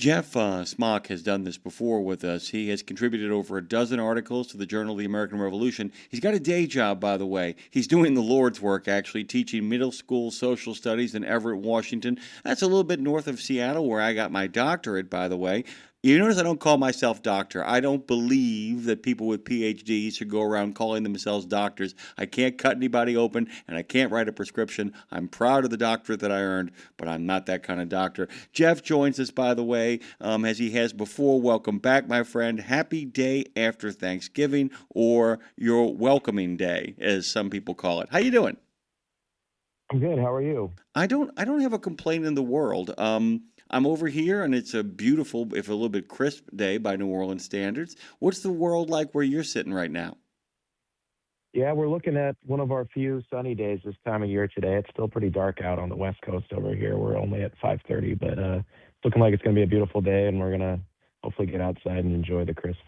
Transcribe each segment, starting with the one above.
Geoff Smock has done this before with us. He has contributed over a dozen articles to the Journal of the American Revolution. He's got a day job, by the way. He's doing the Lord's work, actually, teaching middle school social studies in Everett, Washington. That's a little bit north of Seattle, where I got my doctorate, by the way. You notice I don't call myself doctor. I don't believe that people with PhDs should go around calling themselves doctors. I can't cut anybody open, and I can't write a prescription. I'm proud of the doctorate that I earned, but I'm not that kind of doctor. Geoff joins us, by the way, as he has before. Welcome back, my friend. Happy day after Thanksgiving, or your welcoming day, as some people call it. How you doing? I'm good. How are you? I don't have a complaint in the world. I'm over here, and it's a beautiful, if a little bit crisp day by New Orleans standards. What's the world like where you're sitting right now? Yeah, we're looking at one of our few sunny days this time of year today. It's still pretty dark out on the West Coast over here. We're only at 5:30, but it's looking like it's going to be a beautiful day, and we're going to hopefully get outside and enjoy the crisp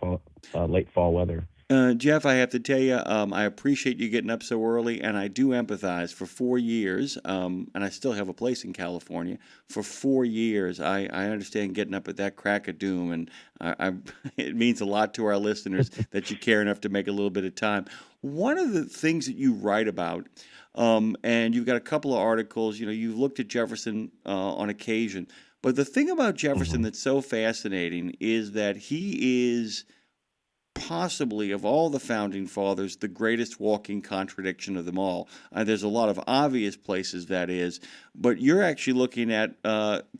late fall weather. Geoff, I have to tell you, I appreciate you getting up so early, and I do empathize. For 4 years, and I still have a place in California. For 4 years, I understand getting up at that crack of doom, and it means a lot to our listeners that you care enough to make a little bit of time. One of the things that you write about, and you've got a couple of articles, you've looked at Jefferson on occasion, but the thing about Jefferson hmm that's so fascinating is that he is possibly, of all the founding fathers, the greatest walking contradiction of them all. There's a lot of obvious places that is, but you're actually looking at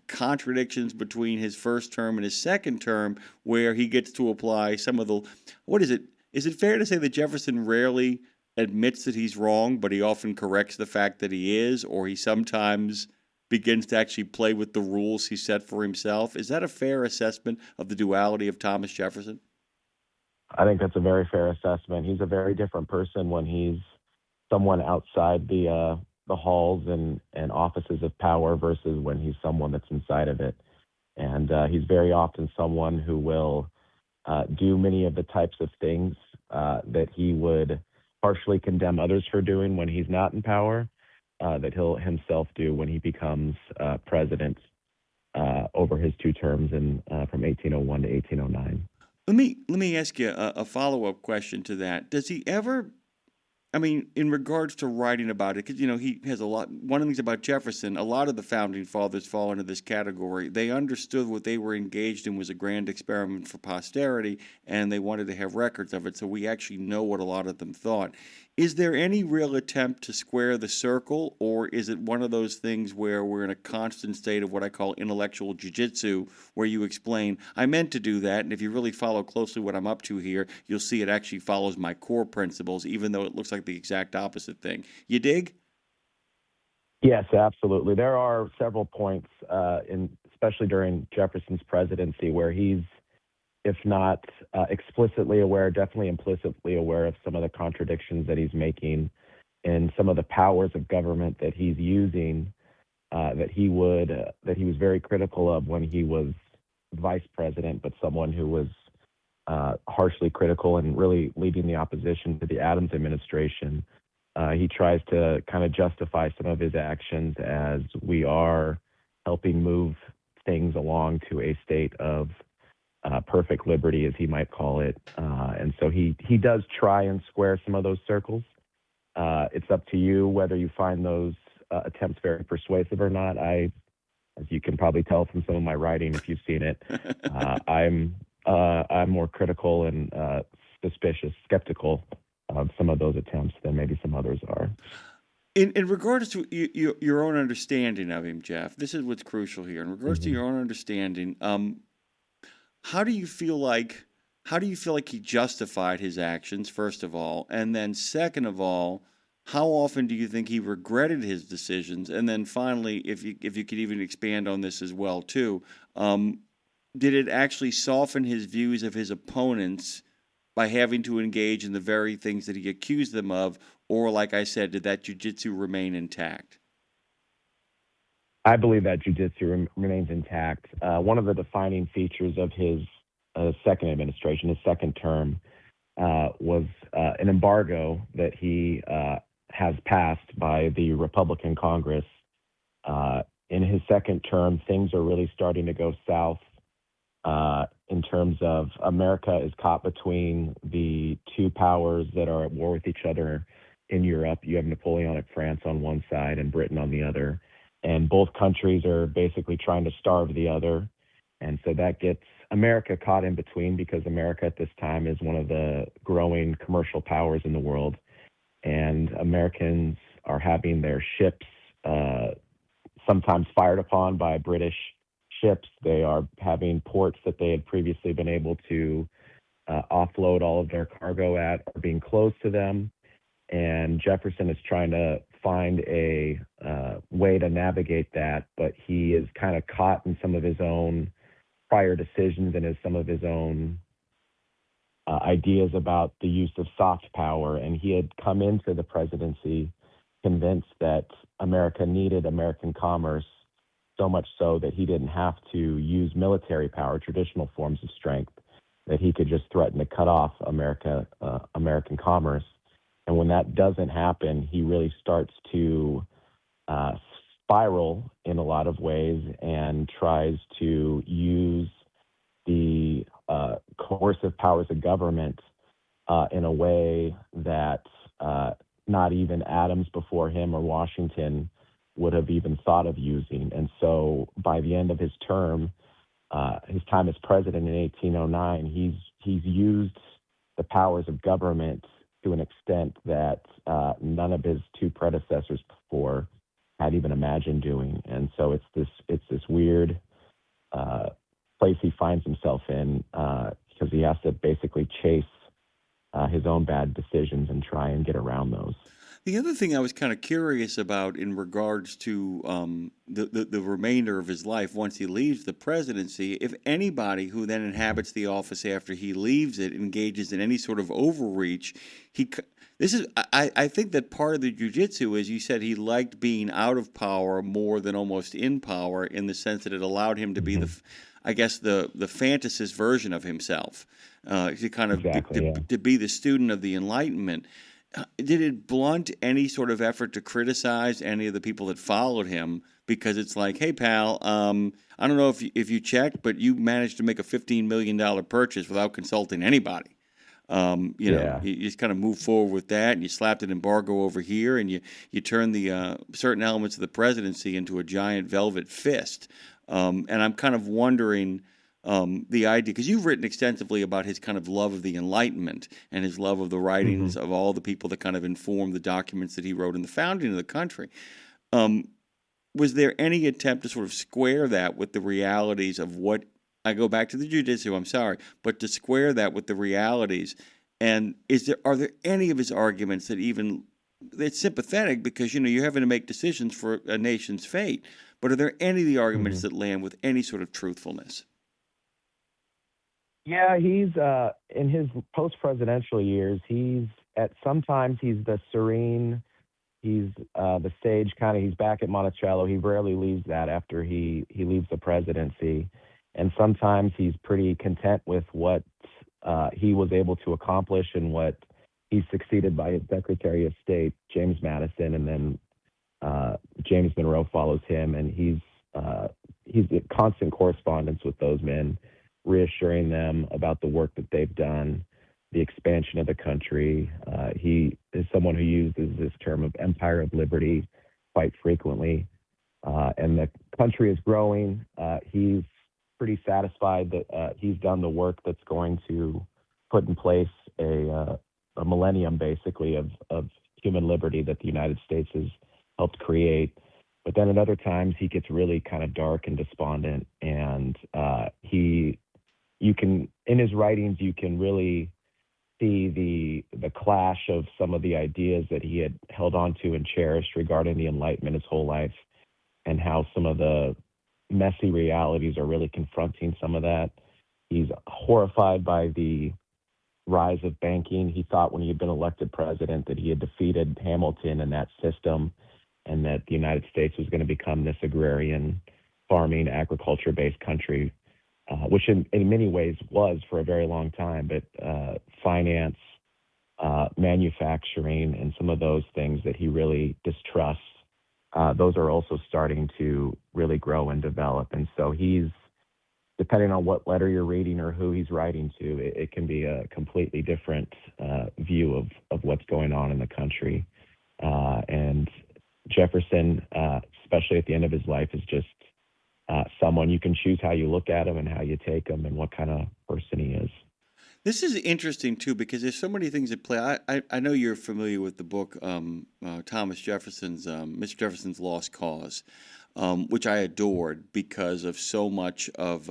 contradictions between his first term and his second term, where he gets to apply some of the. What is it? Is it fair to say that Jefferson rarely admits that he's wrong, but he often corrects the fact that he is, or he sometimes begins to actually play with the rules he set for himself? Is that a fair assessment of the duality of Thomas Jefferson? I think that's a very fair assessment. He's a very different person when he's someone outside the halls and offices of power versus when he's someone that's inside of it. And he's very often someone who will do many of the types of things that he would harshly condemn others for doing when he's not in power, that he'll himself do when he becomes president over his two terms from 1801 to 1809. Let me ask you a follow-up question to that. Does he ever, I mean, in regards to writing about it, because he has a lot. One of the things about Jefferson, a lot of the founding fathers fall into this category. They understood what they were engaged in was a grand experiment for posterity, and they wanted to have records of it. So we actually know what a lot of them thought. Is there any real attempt to square the circle, or is it one of those things where we're in a constant state of what I call intellectual jujitsu, where you explain, I meant to do that, and if you really follow closely what I'm up to here, you'll see it actually follows my core principles, even though it looks like the exact opposite thing. You dig? Yes, absolutely. There are several points, especially during Jefferson's presidency, where he's, if not explicitly aware, definitely implicitly aware of some of the contradictions that he's making and some of the powers of government that he's using, that he was very critical of when he was vice president, but someone who was harshly critical and really leading the opposition to the Adams administration. He tries to kind of justify some of his actions as we are helping move things along to a state of perfect liberty, as he might call it. And so he does try and square some of those circles. It's up to you whether you find those attempts very persuasive or not. As you can probably tell from some of my writing, if you've seen it, I'm more critical and skeptical of some of those attempts than maybe some others are. In regards to your own understanding of him, Geoff, this is what's crucial here. In regards to hmm your own understanding, how do you feel like he justified his actions, first of all, and then second of all, how often do you think he regretted his decisions? And then finally, if you could even expand on this as well too, um, did it actually soften his views of his opponents by having to engage in the very things that he accused them of, or like I said, did that jujitsu remain intact? I believe that jujitsu remains intact. One of the defining features of his second administration, his second term, was an embargo that he has passed by the Republican Congress. In his second term, things are really starting to go south in terms of America is caught between the two powers that are at war with each other in Europe. You have Napoleonic France on one side and Britain on the other. And both countries are basically trying to starve the other. And so that gets America caught in between because America at this time is one of the growing commercial powers in the world. And Americans are having their ships sometimes fired upon by British ships. They are having ports that they had previously been able to offload all of their cargo at are being closed to them. And Jefferson is trying to find a way to navigate that, but he is kind of caught in some of his own prior decisions and some of his own ideas about the use of soft power. And he had come into the presidency convinced that America needed American commerce, so much so that he didn't have to use military power, traditional forms of strength, that he could just threaten to cut off American commerce. And when that doesn't happen, he really starts to spiral in a lot of ways and tries to use the coercive powers of government in a way that not even Adams before him or Washington would have even thought of using. And so by the end of his term, his time as president in 1809, he's used the powers of government to an extent that none of his two predecessors before had even imagined doing. And so it's this weird place he finds himself in because he has to basically chase his own bad decisions and try and get around those. The other thing I was kind of curious about in regards to the remainder of his life once he leaves the presidency, if anybody who then inhabits the office after he leaves it engages in any sort of overreach, I think that part of the jujitsu is, you said he liked being out of power more than almost in power, in the sense that it allowed him to be the fantasist version of himself, to kind of to be the student of the Enlightenment. Did it blunt any sort of effort to criticize any of the people that followed him? Because it's like, hey, pal, I don't know if you checked, but you managed to make a $15 million purchase without consulting anybody. You just kind of moved forward with that, and you slapped an embargo over here, and you turned the certain elements of the presidency into a giant velvet fist. And I'm kind of wondering the idea, because you've written extensively about his kind of love of the Enlightenment and his love of the writings of all the people that kind of informed the documents that he wrote in the founding of the country. Was there any attempt to sort of square that with the realities of what, I go back to the jujitsu, I'm sorry, but to square that with the realities? And are there any of his arguments that even, it's sympathetic because, you're having to make decisions for a nation's fate, but are there any of the arguments that land with any sort of truthfulness? Yeah, he's in his post-presidential years, sometimes he's the serene, he's the sage kind of, he's back at Monticello. He rarely leaves that after he leaves the presidency. And sometimes he's pretty content with what he was able to accomplish and what he's succeeded by his Secretary of State, James Madison, and then James Monroe follows him, and he's in constant correspondence with those men, reassuring them about the work that they've done, the expansion of the country. He is someone who uses this term of empire of liberty quite frequently. And the country is growing. He's pretty satisfied that he's done the work that's going to put in place a millennium, basically, of human liberty that the United States has helped create. But then at other times, he gets really kind of dark and despondent, and in his writings, you can really see the clash of some of the ideas that he had held on to and cherished regarding the Enlightenment his whole life, and how some of the messy realities are really confronting some of that. He's horrified by the rise of banking. He thought when he had been elected president that he had defeated Hamilton and that system, and that the United States was going to become this agrarian, farming, agriculture-based country, which in many ways was for a very long time, but finance, manufacturing, and some of those things that he really distrusts, those are also starting to really grow and develop. And so he's depending on what letter you're reading or who he's writing to, it can be a completely different view of what's going on in the country. And Jefferson, especially at the end of his life, is just someone you can choose how you look at him and how you take him and what kind of person he is. This is interesting too because there's so many things at play. I know you're familiar with the book Thomas Jefferson's Mr. Jefferson's Lost Cause, which I adored because of so much of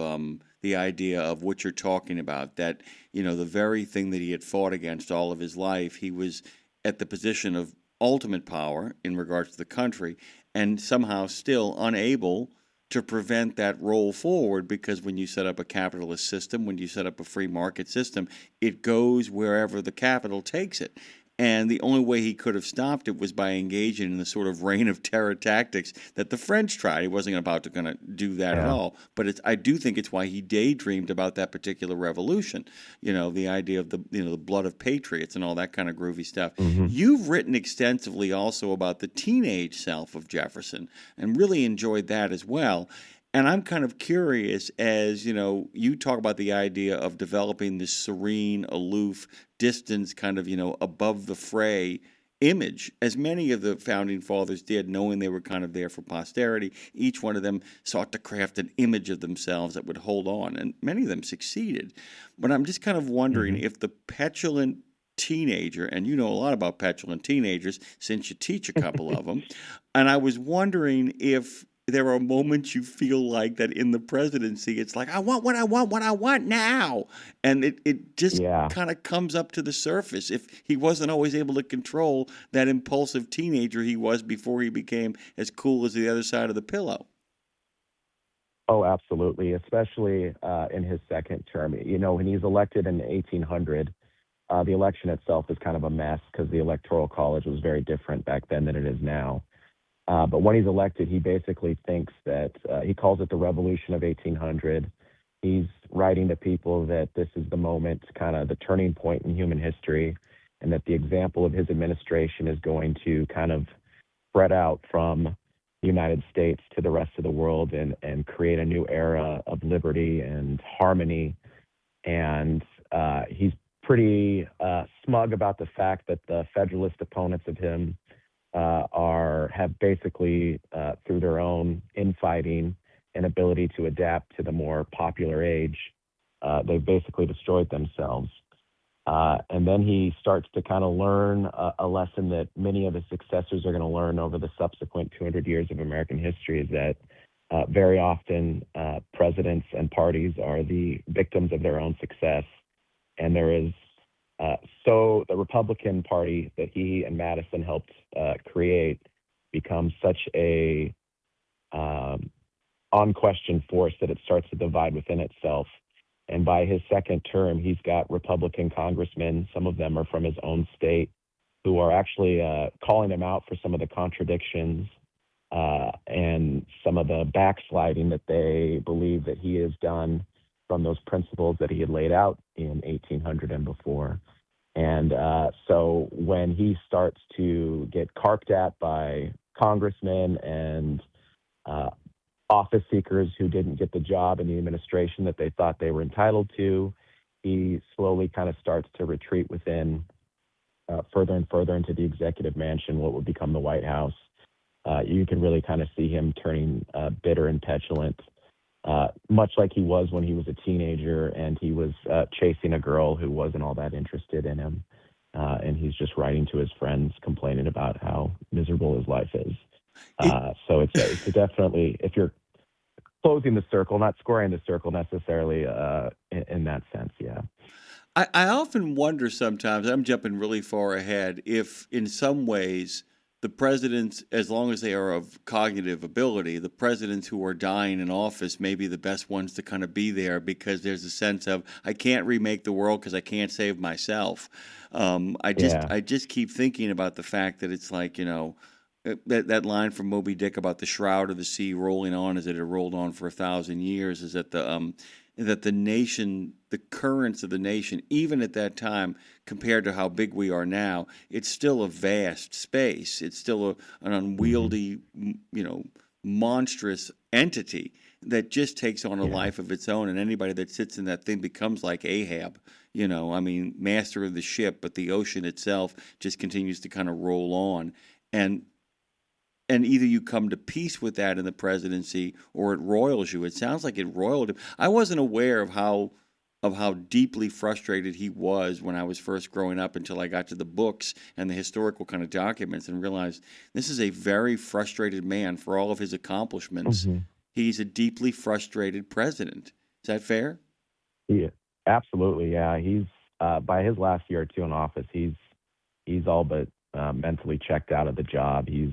the idea of what you're talking about. That the very thing that he had fought against all of his life, he was at the position of ultimate power in regards to the country, and somehow still unable to prevent that roll forward, because when you set up a capitalist system, when you set up a free market system, it goes wherever the capital takes it. And the only way he could have stopped it was by engaging in the sort of reign of terror tactics that the French tried. He wasn't about to going to do that at all. But I do think it's why he daydreamed about that particular revolution. The idea of the blood of patriots and all that kind of groovy stuff. Mm-hmm. You've written extensively also about the teenage self of Jefferson and really enjoyed that as well. And I'm kind of curious, as you talk about the idea of developing this serene, aloof, distance, kind of above the fray image, as many of the founding fathers did, knowing they were kind of there for posterity. Each one of them sought to craft an image of themselves that would hold on, and many of them succeeded. But I'm just kind of wondering if the petulant teenager, and you know a lot about petulant teenagers since you teach a couple of them, and I was wondering if there are moments you feel like that in the presidency, it's like, I want what I want now. And it just kind of comes up to the surface. If he wasn't always able to control that impulsive teenager he was before he became as cool as the other side of the pillow. Oh, absolutely, especially in his second term. When he's elected in 1800, the election itself is kind of a mess because the Electoral College was very different back then than it is now. But when he's elected, he basically thinks that he calls it the Revolution of 1800. He's writing to people that this is the moment, kind of the turning point in human history, and that the example of his administration is going to kind of spread out from the United States to the rest of the world and create a new era of liberty and harmony. And he's pretty smug about the fact that the Federalist opponents of him have basically, through their own infighting and ability to adapt to the more popular age, they've basically destroyed themselves. And then he starts to kind of learn a lesson that many of his successors are going to learn over the subsequent 200 years of American history, is that very often presidents and parties are the victims of their own success. And there is so the Republican Party that he and Madison helped create becomes such a unquestioned force that it starts to divide within itself. And by his second term, he's got Republican congressmen, some of them are from his own state, who are actually calling him out for some of the contradictions and some of the backsliding that they believe that he has done from those principles that he had laid out in 1800 and before. And so when he starts to get carped at by congressmen and office seekers who didn't get the job in the administration that they thought they were entitled to, he slowly kind of starts to retreat within further and further into the executive mansion, what would become the White House. You can really kind of see him turning bitter and petulant, much like he was when he was a teenager and he was chasing a girl who wasn't all that interested in him. And he's just writing to his friends complaining about how miserable his life is. So it's definitely, if you're closing the circle, not squaring the circle necessarily in that sense, yeah. I often wonder sometimes, I'm jumping really far ahead, if in some ways the presidents, as long as they are of cognitive ability, the presidents who are dying in office may be the best ones to kind of be there, because there's a sense of, I can't remake the world because I can't save myself. I just keep thinking about the fact that it's like, that line from Moby Dick about the shroud of the sea rolling on as it had rolled on for 1,000 years, is that the nation, the currents of the nation, even at that time, compared to how big we are now, it's still a vast space. It's still an unwieldy, monstrous entity that just takes on a life of its own, and anybody that sits in that thing becomes like Ahab. I mean, master of the ship, but the ocean itself just continues to kind of roll on. And either you come to peace with that in the presidency, or it roils you. It sounds like it roiled him. I wasn't aware of how deeply frustrated he was when I was first growing up, until I got to the books and the historical kind of documents and realized this is a very frustrated man for all of his accomplishments. Hmm. He's a deeply frustrated president. Is that fair? Yeah, absolutely. Yeah, he's by his last year or two in office, he's all but mentally checked out of the job. He's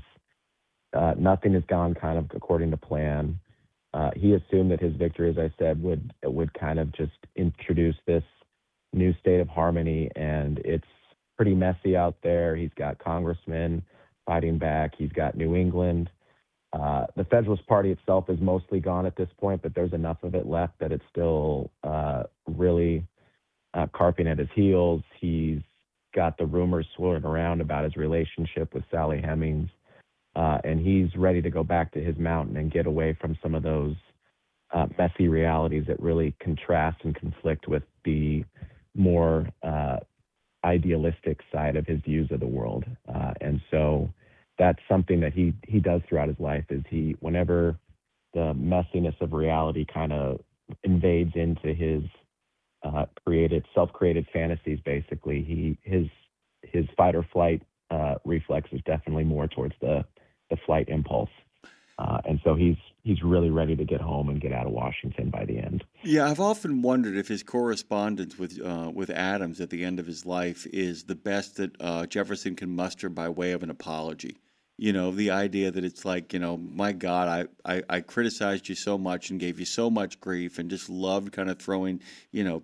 nothing has gone kind of according to plan. He assumed that his victory, as I said, would kind of just introduce this new state of harmony, and it's pretty messy out there. He's got congressmen fighting back. He's got New England. The Federalist Party itself is mostly gone at this point, but there's enough of it left that it's still really carping at his heels. He's got the rumors swirling around about his relationship with Sally Hemings. And he's ready to go back to his mountain and get away from some of those messy realities that really contrast and conflict with the more idealistic side of his views of the world. And so that's something that he does throughout his life, is whenever the messiness of reality kind of invades into his self-created fantasies, basically, his fight or flight reflex is definitely more towards the flight impulse. And so he's really ready to get home and get out of Washington by the end. Yeah, I've often wondered if his correspondence with Adams at the end of his life is the best that Jefferson can muster by way of an apology. The idea that it's like, my God, I criticized you so much and gave you so much grief, and just loved kind of throwing,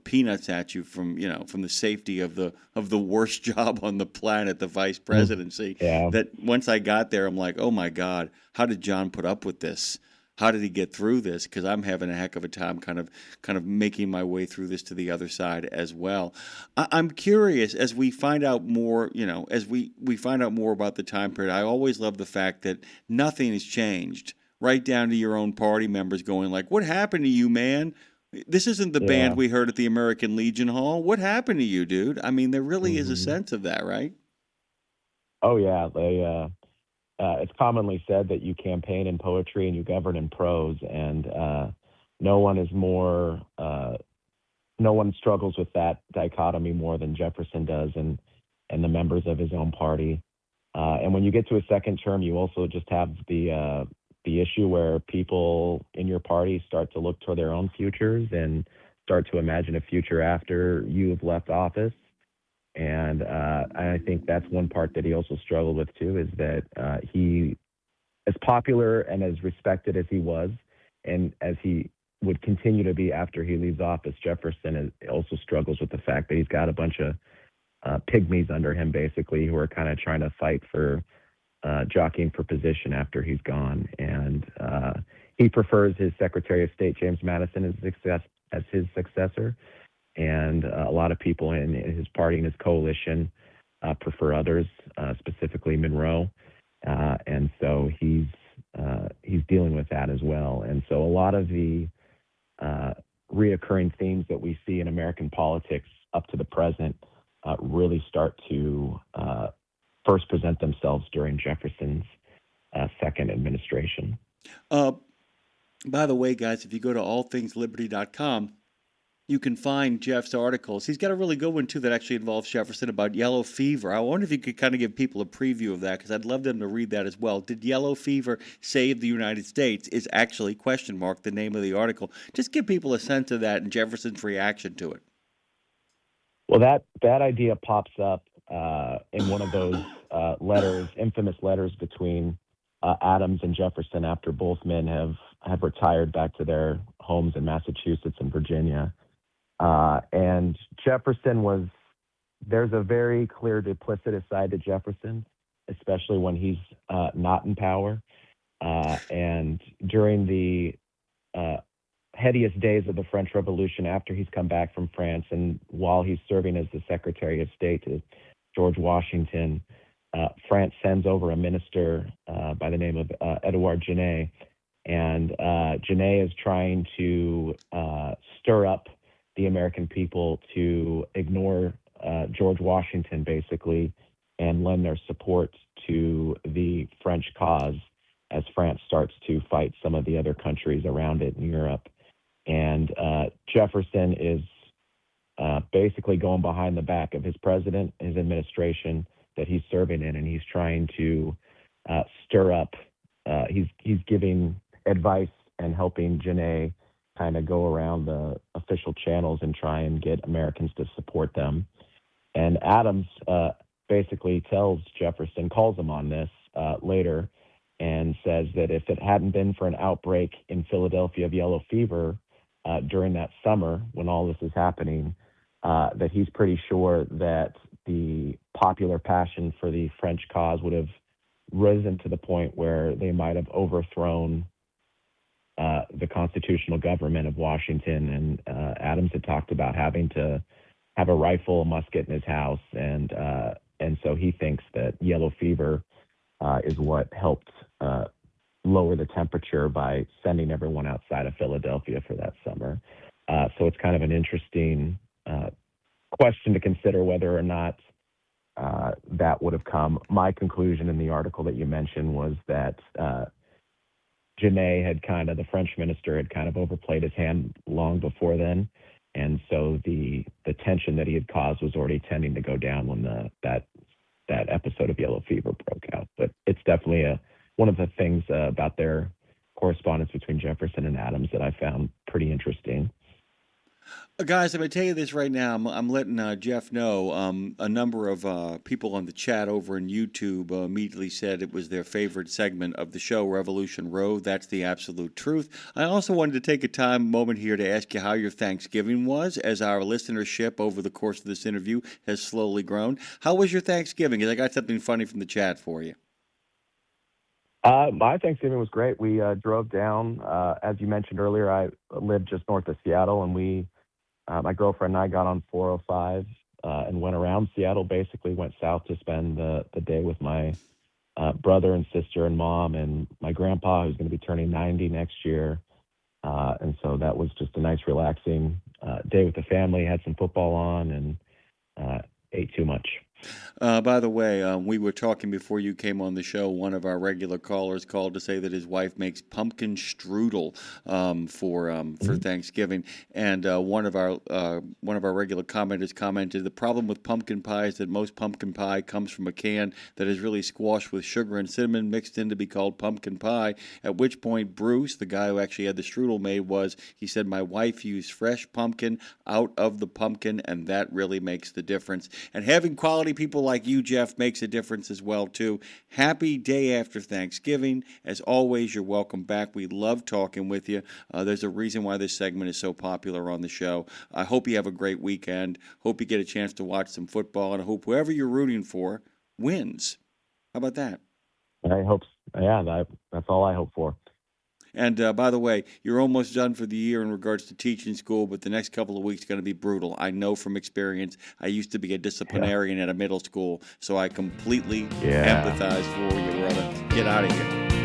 peanuts at you from the safety of the worst job on the planet, the vice presidency. Yeah. That once I got there, I'm like, oh my God, how did John put up with this? How did he get through this? Because I'm having a heck of a time kind of making my way through this to the other side as well. I'm curious, as we find out more, as we find out more about the time period. I always love the fact that nothing has changed, right down to your own party members going like, what happened to you, man? This isn't the band we heard at the American Legion Hall. What happened to you, dude? I mean, there really is a sense of that, right? Oh yeah, it's commonly said that you campaign in poetry and you govern in prose, and no one is more no one struggles with that dichotomy more than Jefferson does, and the members of his own party. And when you get to a second term, you also just have the issue where people in your party start to look toward their own futures and start to imagine a future after you have left office. And I think that's one part that he also struggled with too, is that he, as popular and as respected as he was, and as he would continue to be after he leaves office, Jefferson also struggles with the fact that he's got a bunch of pygmies under him, basically, who are kind of trying to fight for jockeying for position after he's gone. And he prefers his Secretary of State, James Madison, as his successor. And a lot of people in his party and his coalition prefer others, specifically Monroe. And so he's dealing with that as well. And so a lot of the reoccurring themes that we see in American politics up to the present really start to first present themselves during Jefferson's second administration. By the way, guys, if you go to allthingsliberty.com, you can find Geoff's articles. He's got a really good one, too, that actually involves Jefferson about yellow fever. I wonder if you could kind of give people a preview of that, because I'd love them to read that as well. Did yellow fever save the United States? Is actually, the name of the article. Just give people a sense of that and Jefferson's reaction to it. Well, that idea pops up in one of those infamous letters between Adams and Jefferson after both men have retired back to their homes in Massachusetts and Virginia. And Jefferson there's a very clear duplicitous side to Jefferson, especially when he's not in power. And during the headiest days of the French Revolution, after he's come back from France and while he's serving as the Secretary of State to George Washington, France sends over a minister by the name of Edouard Genet, And Janae is trying to stir up the American people to ignore George Washington, basically, and lend their support to the French cause as France starts to fight some of the other countries around it in Europe. And Jefferson is basically going behind the back of his president, his administration that he's serving in, and he's trying to stir up. He's giving advice and helping Janae kind of go around the official channels and try and get Americans to support them. And Adams basically tells Jefferson, calls him on this later, and says that if it hadn't been for an outbreak in Philadelphia of yellow fever during that summer when all this is happening, that he's pretty sure that the popular passion for the French cause would have risen to the point where they might have overthrown the constitutional government of Washington. And Adams had talked about having to have a rifle, a musket in his house, and so he thinks that yellow fever is what helped lower the temperature by sending everyone outside of Philadelphia for that summer. So it's kind of an interesting question to consider whether or not that would have come. My conclusion in the article that you mentioned was that Genet had the French minister had kind of overplayed his hand long before then. And so the tension that he had caused was already tending to go down when that episode of yellow fever broke out. But it's definitely one of the things about their correspondence between Jefferson and Adams that I found pretty interesting. Guys, I'm going to tell you this right now. I'm letting Geoff know. A number of people on the chat over in YouTube immediately said it was their favorite segment of the show, Revolution Road. That's the absolute truth. I also wanted to take a moment here to ask you how your Thanksgiving was, as our listenership over the course of this interview has slowly grown. How was your Thanksgiving? Because I got something funny from the chat for you. My Thanksgiving was great. We drove down. As you mentioned earlier, I live just north of Seattle, and my girlfriend and I got on 405 and went around Seattle, basically went south to spend the day with my brother and sister and mom and my grandpa, who's going to be turning 90 next year. And so that was just a nice, relaxing day with the family, had some football on, and ate too much. By the way, we were talking before you came on the show. One of our regular callers called to say that his wife makes pumpkin strudel for Thanksgiving, and one of our regular commenters commented the problem with pumpkin pie is that most pumpkin pie comes from a can that is really squashed with sugar and cinnamon mixed in to be called pumpkin pie. At which point Bruce, the guy who actually had the strudel made, he said, my wife used fresh pumpkin out of the pumpkin, and that really makes the difference. And having quality people like you, Geoff, makes a difference as well, too. Happy day after Thanksgiving. As always, you're welcome back. We love talking with you. There's a reason why this segment is so popular on the show. I hope you have a great weekend. Hope you get a chance to watch some football, and I hope whoever you're rooting for wins. How about that? I hope, that's all I hope for. And by the way, you're almost done for the year in regards to teaching school, but the next couple of weeks are going to be brutal. I know from experience. I used to be a disciplinarian at a middle school, so I completely empathize for you, brother. Get out of here.